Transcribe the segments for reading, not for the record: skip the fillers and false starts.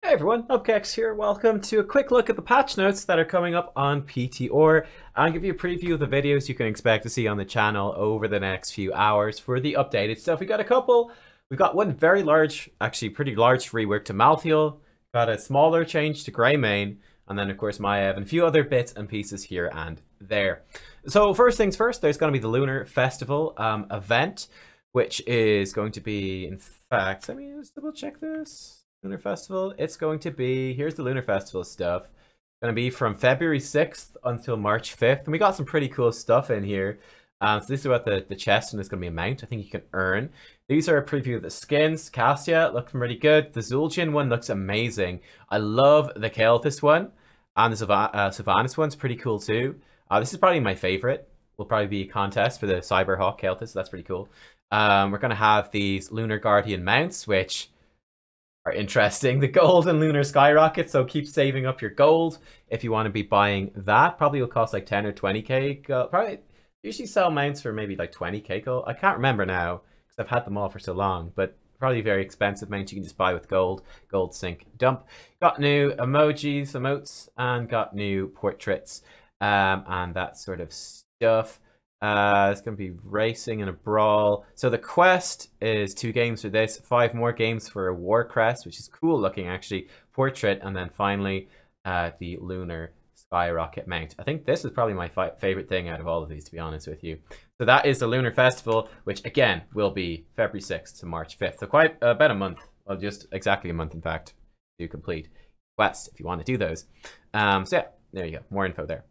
Hey everyone, Nubkeks here. Welcome to a quick look at the patch notes that are coming up on PTR. I'll give you a preview of the videos you can expect to see on the channel over the next few hours for the updated stuff. We got a couple. We've got one very large, actually pretty large rework to Malthael. Got a smaller change to Greymane. And then of course Maiev and a few other bits and pieces here and there. So first things first, there's going to be the Lunar Festival event, which is going to be, in fact, let me just double check this. Lunar Festival, it's going to be, here's the Lunar Festival stuff. It's going to be from February 6th until March 5th. And we got some pretty cool stuff in here. So this is about the chest, and it's going to be a mount I think you can earn. These are a preview of the skins. Cassia looking really good. The Zul'jin one looks amazing. I love the Kael'thas one. And the Sylvanas one's pretty cool too. This is probably my favorite. Will probably be a contest for the Cyberhawk Kael'thas, so that's pretty cool. We're going to have these Lunar Guardian mounts, which are interesting. The gold and lunar skyrocket, so keep saving up your gold if you want to be buying that. Probably will cost like 10 or 20k. Probably usually sell mounts for maybe like 20k gold. I can't remember now because I've had them all for so long, but probably very expensive mounts you can just buy with gold. Gold sink dump. Got new emojis, emotes, and got new portraits and that sort of stuff. It's going to be racing and a brawl. So the quest is 2 games for this, 5 more games for a war crest, which is cool looking actually, portrait, and then finally the lunar skyrocket mount. I think this is probably my favorite thing out of all of these, to be honest with you. So that is the Lunar Festival, which again will be February 6th to March 5th. So quite about a month, well, just exactly a month in fact, to complete quests if you want to do those. So yeah, there you go, more info there.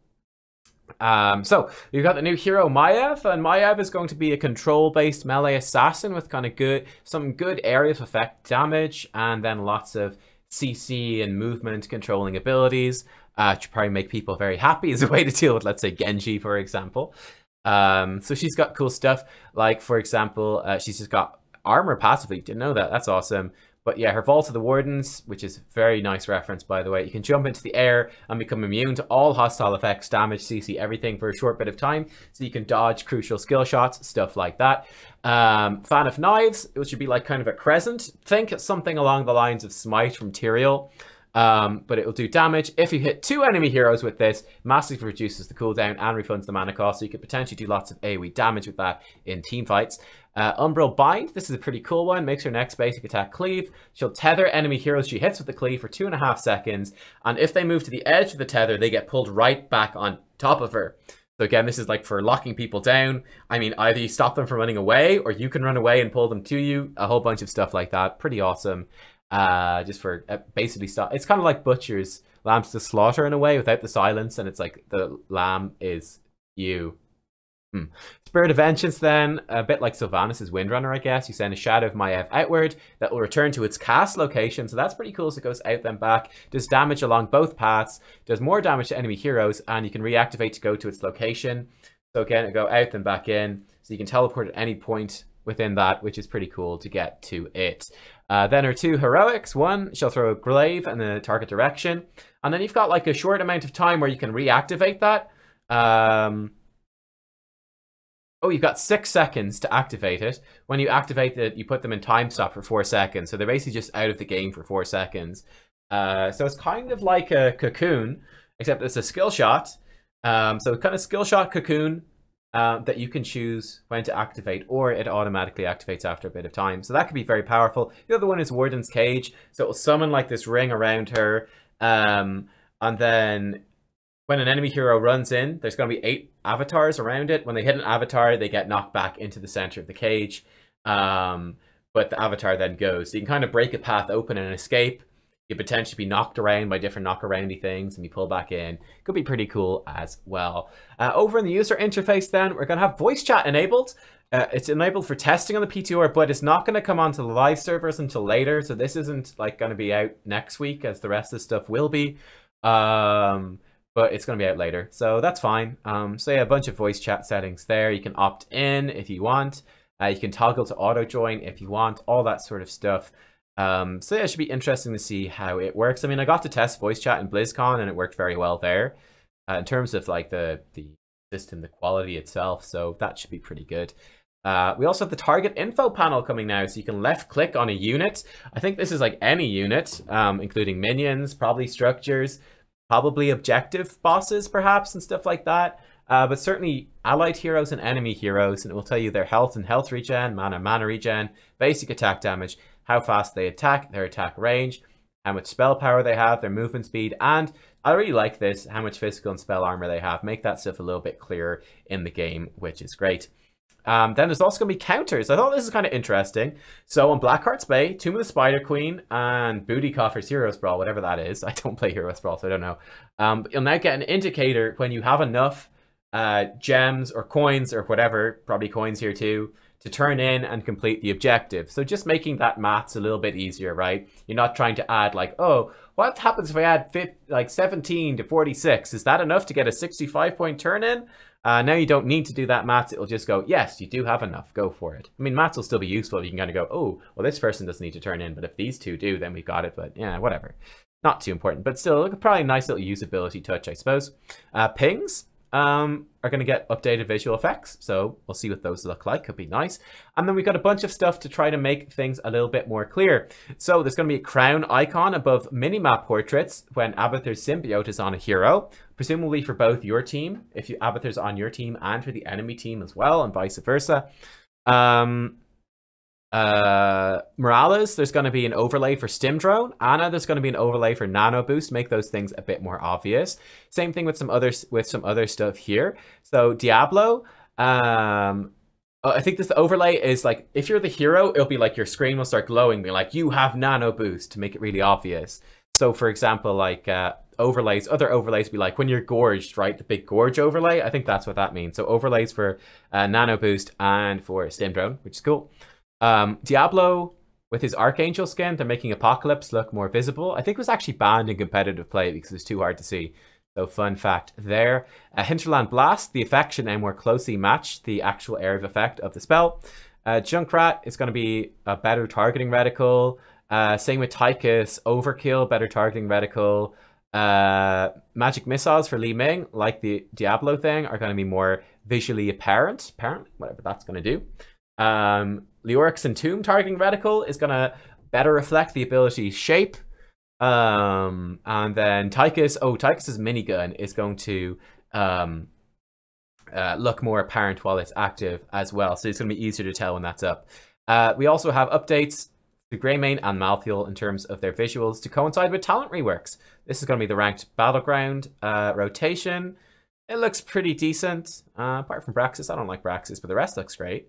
So you've got the new hero Maiev, and Maiev is going to be a control-based melee assassin with kind of some good area of effect damage, and then lots of CC and movement controlling abilities, to probably make people very happy as a way to deal with, let's say, Genji, for example. So she's got cool stuff, like, for example, she's just got armor passively. Didn't know that. That's awesome. But yeah, her Vault of the Wardens, which is a very nice reference, by the way. You can jump into the air and become immune to all hostile effects, damage, CC, everything for a short bit of time. So you can dodge crucial skill shots, stuff like that. Fan of Knives, which would be like kind of a crescent. Think something along the lines of Smite from Tyrael. But it will do damage. If you hit 2 enemy heroes with this, massively reduces the cooldown and refunds the mana cost, so you could potentially do lots of AoE damage with that in team fights. Umbral Bind, this is a pretty cool one, makes her next basic attack cleave. She'll tether enemy heroes she hits with the cleave for 2.5 seconds, and if they move to the edge of the tether, they get pulled right back on top of her. So again, this is like for locking people down. I mean, either you stop them from running away, or you can run away and pull them to you. A whole bunch of stuff like that. Pretty awesome. Just for basically stop. It's kind of like Butcher's Lambs to Slaughter in a way, without the silence, and it's like the lamb is you. Spirit of Vengeance, then, a bit like Sylvanas' Windrunner, I guess. You send a Shadow of Maiev outward that will return to its cast location, so that's pretty cool. So it goes out then back, does damage along both paths, does more damage to enemy heroes, and you can reactivate to go to its location. So again, it go out then back in, so you can teleport at any point within that, which is pretty cool to get to it. Then her 2 heroics. One, she'll throw a glaive in the target direction, and then you've got like a short amount of time where you can reactivate that. Oh, you've got 6 seconds to activate it. When you activate it, you put them in time stop for 4 seconds. So they're basically just out of the game for 4 seconds. So it's kind of like a cocoon, except it's a skill shot. So kind of skill shot cocoon that you can choose when to activate, or it automatically activates after a bit of time. So that could be very powerful. The other one is Wardens Cage. So it will summon like this ring around her. And then when an enemy hero runs in, there's going to be 8 avatars around it. When they hit an avatar, they get knocked back into the center of the cage. But the avatar then goes. So you can kind of break a path open and escape. You potentially be knocked around by different knock-aroundy things, and you pull back in. Could be pretty cool as well. Over in the user interface then, we're going to have voice chat enabled. It's enabled for testing on the PTR, but it's not going to come onto the live servers until later. So this isn't like going to be out next week, as the rest of the stuff will be. But it's going to be out later, so that's fine. So yeah, a bunch of voice chat settings there. You can opt in if you want. You can toggle to auto join if you want, all that sort of stuff. So yeah, it should be interesting to see how it works. I mean, I got to test voice chat in BlizzCon, and it worked very well there in terms of like the system, the quality itself. So that should be pretty good. We also have the target info panel coming now, so you can left click on a unit. I think this is like any unit, including minions, probably structures, probably objective bosses perhaps and stuff like that. But certainly allied heroes and enemy heroes, and it will tell you their health and health regen, mana regen, basic attack damage, how fast they attack, their attack range, how much spell power they have, their movement speed, and I really like this, how much physical and spell armor they have. Make that stuff a little bit clearer in the game, which is great. Then there's also going to be counters. I thought this is kind of interesting. So on Blackheart's Bay, Tomb of the Spider Queen, and Booty Coffer's Heroes Brawl, whatever that is. I don't play Heroes Brawl, so I don't know. You'll now get an indicator when you have enough gems or coins or whatever, probably coins here too, to turn in and complete the objective. So just making that maths a little bit easier, right? You're not trying to add like, oh, what happens if I add 17 to 46? Is that enough to get a 65-point turn in? Now you don't need to do that maths. It'll just go, yes, you do have enough. Go for it. I mean, maths will still be useful. You can kind of go, oh, well, this person doesn't need to turn in, but if these two do, then we got it. But yeah, whatever. Not too important, but still, probably a nice little usability touch, I suppose. Pings are going to get updated visual effects, so we'll see what those look like. Could be nice. And then we've got a bunch of stuff to try to make things a little bit more clear. So there's going to be a crown icon above minimap portraits when Abathur's symbiote is on a hero, presumably for both your team, if Abathur's on your team, and for the enemy team as well, and vice versa. Morales, there's going to be an overlay for Stim Drone. Ana, there's going to be an overlay for Nano Boost. Make those things a bit more obvious. Same thing with some other stuff here. So Diablo, I think this overlay is like, if you're the hero, it'll be like your screen will start glowing, be like, you have Nano Boost, to make it really obvious. So for example, like overlays, other overlays be like when you're gorged, right? The big gorge overlay. I think that's what that means. So overlays for Nano Boost and for Stim Drone, which is cool. Diablo, with his Archangel skin, they're making Apocalypse look more visible. I think it was actually banned in competitive play because it's too hard to see. So fun fact there. Hinterland Blast, the effect should now more closely match the actual area of effect of the spell. Junkrat is going to be a better targeting reticle. Same with Tychus, Overkill, better targeting reticle. Magic missiles for Li Ming, like the Diablo thing, are going to be more visually apparent, whatever that's going to do. Leoric's Entomb targeting reticle is going to better reflect the ability's shape. And then Tychus's minigun is going to look more apparent while it's active as well. So it's going to be easier to tell when that's up. We also have updates to Greymane and Malthael in terms of their visuals to coincide with talent reworks. This is going to be the ranked Battleground Rotation. It looks pretty decent, apart from Braxis. I don't like Braxis, but the rest looks great.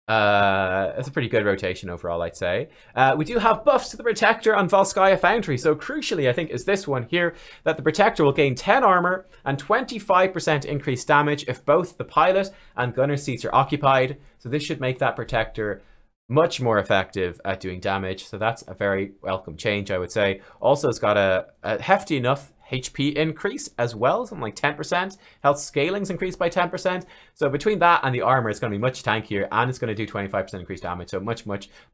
It's a pretty good rotation overall, I'd say. We do have buffs to the Protector on Volskaya Foundry. So crucially, I think, is this one here, that the Protector will gain 10 armor and 25% increased damage if both the pilot and gunner seats are occupied. So this should make that Protector much more effective at doing damage. So that's a very welcome change, I would say. Also, it's got a hefty enough HP increase as well, something like 10%. Health scaling's increased by 10%. So between that and the armor, it's going to be much tankier, and it's going to do 25% increased damage. So much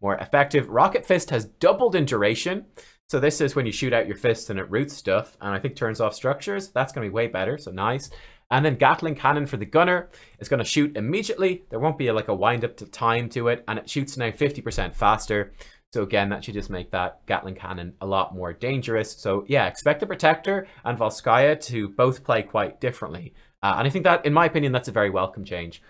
more effective. Rocket Fist has doubled in duration. So this is when you shoot out your fist and it roots stuff, and I think turns off structures. That's going to be way better, so nice. And then Gatling Cannon for the gunner is going to shoot immediately. There won't be like a wind up to time to it, and it shoots now 50% faster. So again, that should just make that Gatling Cannon a lot more dangerous. So yeah, expect the Protector and Volskaya to both play quite differently. And I think that, in my opinion, that's a very welcome change,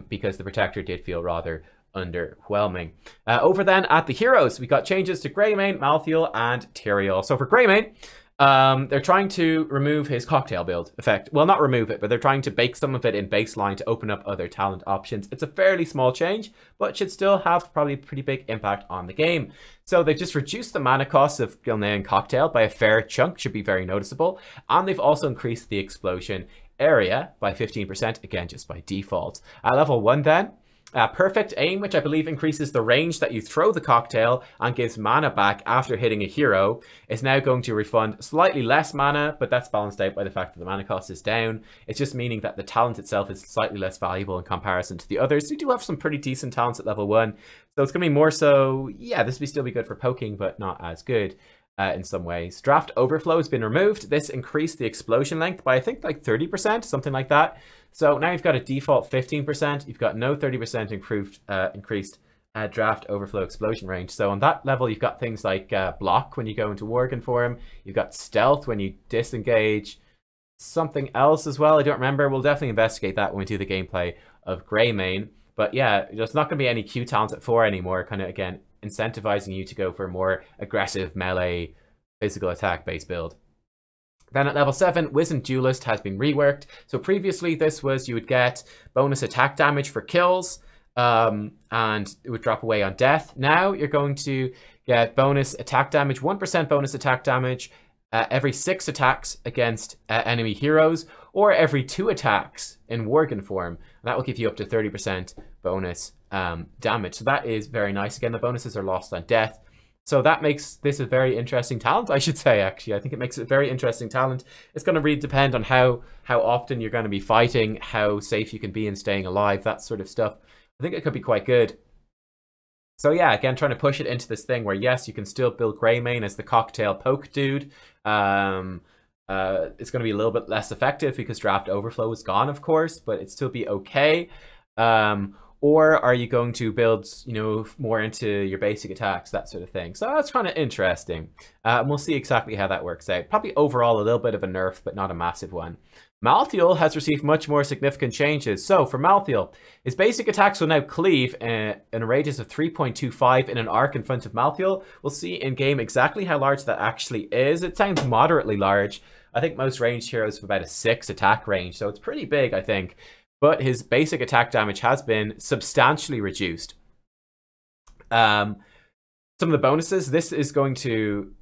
because the Protector did feel rather underwhelming. Over then at the heroes, we got changes to Greymane, Malthael, and Tyrael. So for Greymane, they're trying to remove his cocktail build effect. Well, not remove it, but they're trying to bake some of it in baseline to open up other talent options. It's a fairly small change, but should still have probably a pretty big impact on the game. So they've just reduced the mana cost of Gilnean Cocktail by a fair chunk, should be very noticeable. And they've also increased the explosion area by 15%, again, just by default. At level 1 then, Perfect Aim, which I believe increases the range that you throw the cocktail and gives mana back after hitting a hero, is now going to refund slightly less mana, but that's balanced out by the fact that the mana cost is down. It's just meaning that the talent itself is slightly less valuable in comparison to the others. We do have some pretty decent talents at level 1, so it's going to be more so, yeah, this will still be good for poking, but not as good. in some ways. Draft Overflow has been removed. This increased the explosion length by, I think, like 30%, something like that. So now you've got a default 15%. You've got no 30% increased draft overflow explosion range. So on that level, you've got things like block when you go into Worgen Form. You've got stealth when you disengage. Something else as well, I don't remember. We'll definitely investigate that when we do the gameplay of Greymane. But yeah, there's not going to be any Q talents at 4 anymore. Kind of, again, incentivizing you to go for a more aggressive melee physical attack based build. Then at level 7, Wizened Duelist has been reworked. So previously this was you would get bonus attack damage for kills, and it would drop away on death. Now you're going to get bonus attack damage, 1% bonus attack damage every 6 attacks against enemy heroes, or every 2 attacks in Worgen Form. And that will give you up to 30% bonus damage. So that is very nice. Again, the bonuses are lost on death. So that makes this a very interesting talent, I should say, actually. I think it makes it a very interesting talent. It's going to really depend on how often you're going to be fighting, how safe you can be in staying alive, that sort of stuff. I think it could be quite good. So yeah, again, trying to push it into this thing where, yes, you can still build Greymane as the cocktail poke dude. It's going to be a little bit less effective because draft overflow is gone, of course, but it'd still be okay. Or are you going to build, you know, more into your basic attacks, that sort of thing? So that's kind of interesting. And we'll see exactly how that works out. Probably overall a little bit of a nerf, but not a massive one. Malthael has received much more significant changes. So for Malthael, his basic attacks will now cleave in a radius of 3.25 in an arc in front of Malthael. We'll see in game exactly how large that actually is. It sounds moderately large. I think most ranged heroes have about a 6 attack range, so it's pretty big, I think. But his basic attack damage has been substantially reduced. Some of the bonuses, this is going to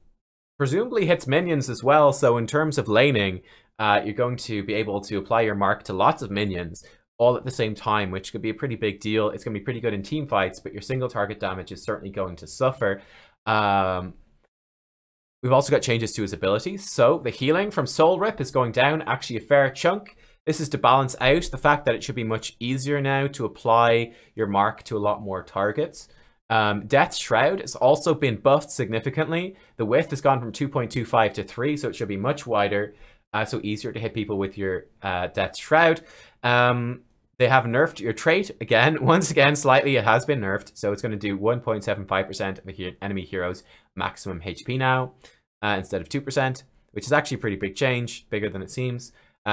presumably hits minions as well. So in terms of laning, you're going to be able to apply your mark to lots of minions all at the same time, which could be a pretty big deal. It's going to be pretty good in team fights, but your single target damage is certainly going to suffer. We've also got changes to his abilities. So the healing from Soul Rip is going down actually a fair chunk. This is to balance out the fact that it should be much easier now to apply your mark to a lot more targets. Death's Shroud has also been buffed significantly. The width has gone from 2.25 to 3, so it should be much wider, so easier to hit people with your Death's Shroud. They have nerfed your trait again. Once again, slightly it has been nerfed, so it's going to do 1.75% of the enemy hero's maximum HP now, instead of 2%, which is actually a pretty big change, bigger than it seems.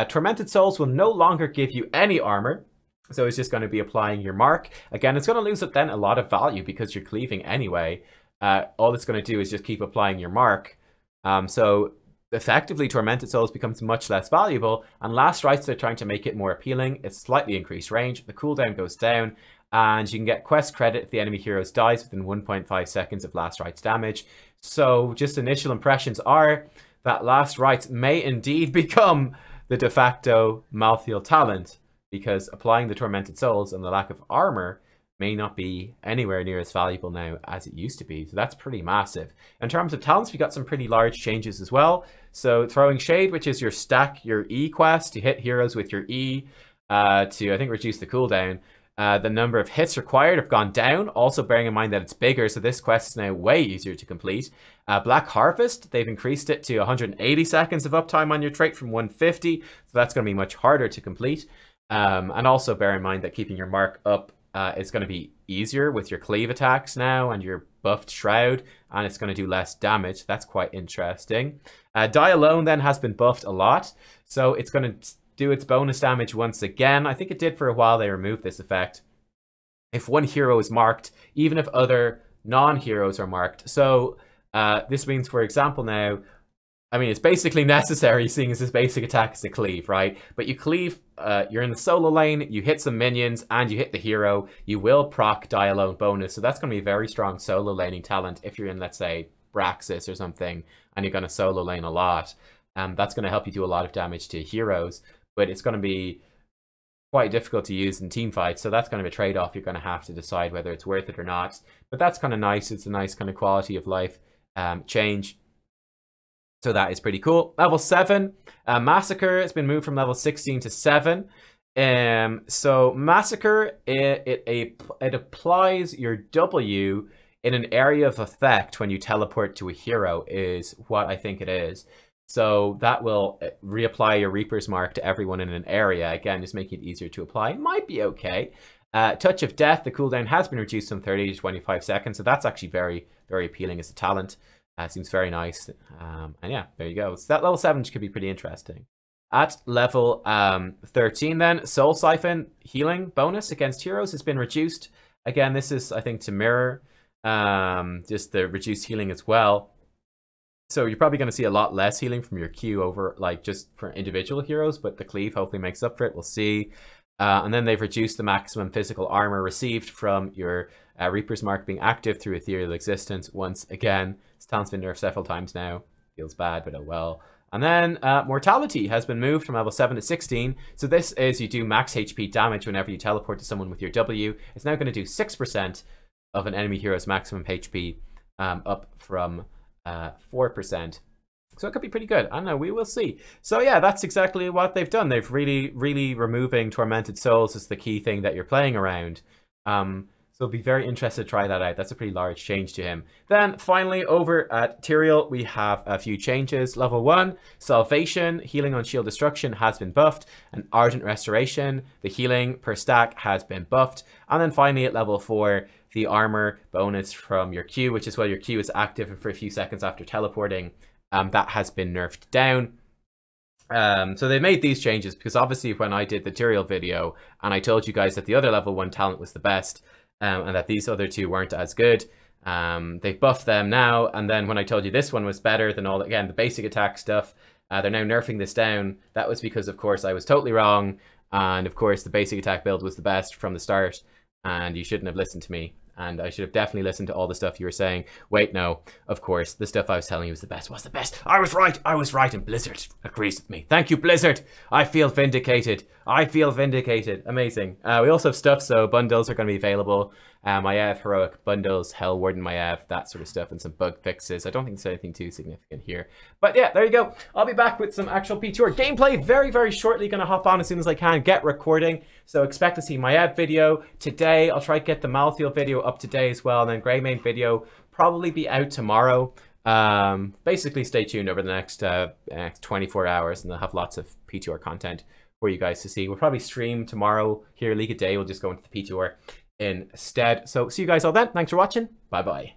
Tormented Souls will no longer give you any armor, so it's just going to be applying your mark. Again, it's going to lose then a lot of value because you're cleaving anyway. All it's going to do is just keep applying your mark. So effectively, Tormented Souls becomes much less valuable, and Last Rites are trying to make it more appealing. It's slightly increased range, the cooldown goes down, and you can get quest credit if the enemy hero dies within 1.5 seconds of Last Rites damage. So just initial impressions are that Last Rites may indeed become the de facto Malthael talent, because applying the Tormented Souls and the lack of armor may not be anywhere near as valuable now as it used to be. So that's pretty massive. In terms of talents, we got some pretty large changes as well. So Throwing Shade, which is your stack your E quest, to hit heroes with your E to, I think, reduce the cooldown. The number of hits required have gone down, also bearing in mind that it's bigger, so this quest is now way easier to complete. Black Harvest, they've increased it to 180 seconds of uptime on your trait from 150, so that's going to be much harder to complete. And also bear in mind that keeping your mark up is going to be easier with your cleave attacks now and your buffed Shroud, and it's going to do less damage. That's quite interesting. Die Alone then has been buffed a lot, so it's going to do its bonus damage once again. I think it did for a while. They removed this effect if one hero is marked, even if other non-heroes are marked. So this means, for example, now, I mean, it's basically necessary, seeing as his basic attack is a cleave, right? But you cleave, you're in the solo lane, you hit some minions, and you hit the hero, you will proc Die Alone bonus. So that's going to be a very strong solo laning talent if you're in, let's say, Braxis or something, and you're going to solo lane a lot. That's going to help you do a lot of damage to heroes, but it's going to be quite difficult to use in team fights. So that's kind of a trade-off. You're going to have to decide whether it's worth it or not. But that's kind of nice. It's a nice kind of quality of life change. So that is pretty cool. Level 7, Massacre has been moved from level 16 to 7. So Massacre, it applies your W in an area of effect when you teleport to a hero is what I think it is. So that will reapply your Reaper's Mark to everyone in an area. Again, just making it easier to apply. Might be okay. Touch of Death, the cooldown has been reduced from 30 to 25 seconds. So that's actually very, very appealing as a talent. Seems very nice. And yeah, there you go. So that level 7 could be pretty interesting. At level 13 then, Soul Siphon healing bonus against heroes has been reduced. Again, this is, I think, to mirror just the reduced healing as well. So you're probably going to see a lot less healing from your Q over, like, just for individual heroes, but the cleave hopefully makes up for it. We'll see. And then they've reduced the maximum physical armor received from your Reaper's Mark being active through Ethereal Existence once again. This talent's been nerfed several times now. Feels bad, but oh well. And then Mortality has been moved from level 7 to 16. So this is you do max HP damage whenever you teleport to someone with your W. It's now going to do 6% of an enemy hero's maximum HP, up from 4%. So it could be pretty good. I don't know, we will see. So yeah, that's exactly what they've done. They've really removing Tormented Souls as the key thing that you're playing around. So be very interested to try that out. That's a pretty large change to him. Then finally over at Tyrael, we have a few changes. Level 1, Salvation, healing on shield destruction has been buffed. And Ardent Restoration, the healing per stack has been buffed. And then finally at level 4, the armor bonus from your Q, which is while your Q is active for a few seconds after teleporting, that has been nerfed down. So they made these changes because obviously when I did the Tyrael video and I told you guys that the other level 1 talent was the best, and that these other two weren't as good, they've buffed them now. And then when I told you this one was better than all, again, the basic attack stuff, they're now nerfing this down. That was because, of course, I was totally wrong. And of course, the basic attack build was the best from the start. And you shouldn't have listened to me. And I should have definitely listened to all the stuff you were saying. Wait, no, of course, the stuff I was telling you was the best. I was right, and Blizzard agrees with me. Thank you, Blizzard. I feel vindicated. Amazing. We also have stuff, so bundles are going to be available. Maiev, Heroic Bundles, Hell Warden Maiev, that sort of stuff, and some bug fixes. I don't think there's anything too significant here. But yeah, there you go. I'll be back with some actual PTR gameplay very shortly. Going to hop on as soon as I can, get recording. So expect to see Maiev video today. I'll try to get the Malthael video up today as well. And then Greymane video probably be out tomorrow. Basically stay tuned over the next 24 hours and they'll have lots of PTR content for you guys to see. We'll probably stream tomorrow here, League of Day. We'll just go into the PTR instead. So see you guys all then. Thanks for watching. Bye bye.